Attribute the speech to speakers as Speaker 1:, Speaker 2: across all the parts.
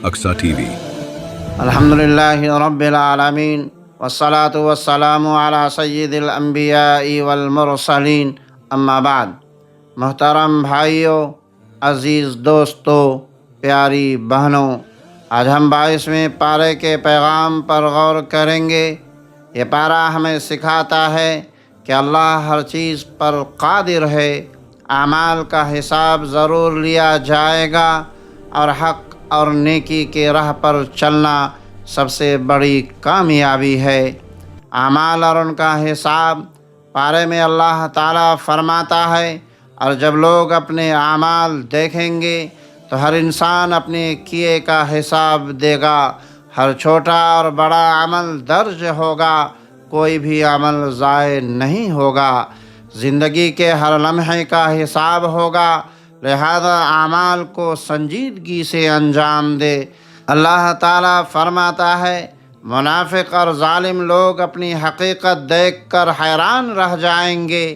Speaker 1: اقصی T V.
Speaker 2: الحمدللہ رب العالمین والصلاة والسلام علی سید الانبیاء والمرسلین، اما بعد۔ محترم بھائیوں، عزیز دوستوں، پیاری بہنوں، آج ہم 22ویں پارے کے پیغام پر غور کریں گے۔ یہ پارہ ہمیں سکھاتا ہے کہ اللہ ہر چیز پر قادر ہے، اعمال کا حساب ضرور لیا جائے گا، اور حق اور نیکی کے راہ پر چلنا سب سے بڑی کامیابی ہے۔ اعمال اور ان کا حساب پارے میں اللہ تعالیٰ فرماتا ہے، اور جب لوگ اپنے اعمال دیکھیں گے تو ہر انسان اپنے کیے کا حساب دے گا۔ ہر چھوٹا اور بڑا عمل درج ہوگا، کوئی بھی عمل ضائع نہیں ہوگا۔ زندگی کے ہر لمحے کا حساب ہوگا، لہذا اعمال کو سنجیدگی سے انجام دے۔ اللہ تعالیٰ فرماتا ہے، منافق اور ظالم لوگ اپنی حقیقت دیکھ کر حیران رہ جائیں گے۔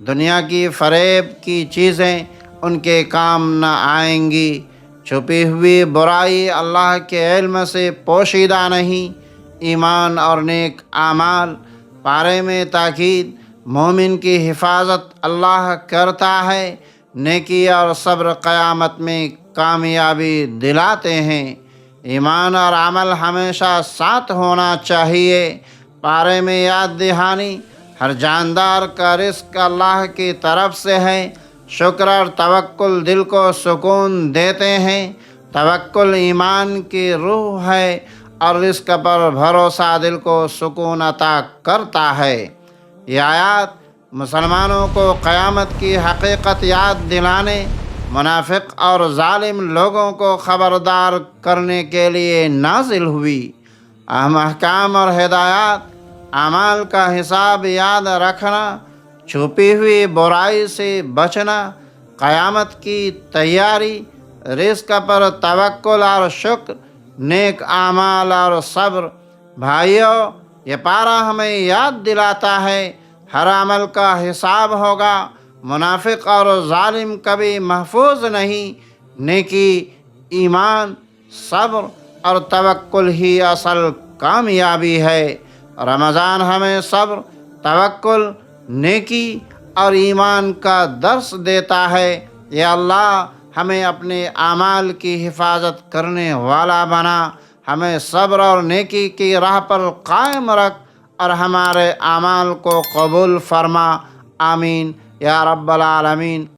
Speaker 2: دنیا کی فریب کی چیزیں ان کے کام نہ آئیں گی۔ چھپی ہوئی برائی اللہ کے علم سے پوشیدہ نہیں۔ ایمان اور نیک اعمال پارے میں تاکید، مومن کی حفاظت اللہ کرتا ہے۔ نیکی اور صبر قیامت میں کامیابی دلاتے ہیں۔ ایمان اور عمل ہمیشہ ساتھ ہونا چاہیے۔ پارے میں یاد دہانی، ہر جاندار کا رزق اللہ کی طرف سے ہے۔ شکر اور توکل دل کو سکون دیتے ہیں۔ توکل ایمان کی روح ہے، اور رزق پر بھروسہ دل کو سکون عطا کرتا ہے۔ یہ آیات مسلمانوں کو قیامت کی حقیقت یاد دلانے، منافق اور ظالم لوگوں کو خبردار کرنے کے لیے نازل ہوئی۔ اہم احکام اور ہدایات: اعمال کا حساب یاد رکھنا، چھپی ہوئی برائی سے بچنا، قیامت کی تیاری، رزق پر توکل اور شکر، نیک اعمال اور صبر۔ بھائیو، یہ پارہ ہمیں یاد دلاتا ہے، ہر عمل کا حساب ہوگا۔ منافق اور ظالم کبھی محفوظ نہیں۔ نیکی، ایمان، صبر اور توکل ہی اصل کامیابی ہے۔ رمضان ہمیں صبر، توکل، نیکی اور ایمان کا درس دیتا ہے۔ یا اللہ ہمیں اپنے اعمال کی حفاظت کرنے والا بنا، ہمیں صبر اور نیکی کی راہ پر قائم رکھ، اور ہمارے اعمال کو قبول فرما۔ آمین یا رب العالمین۔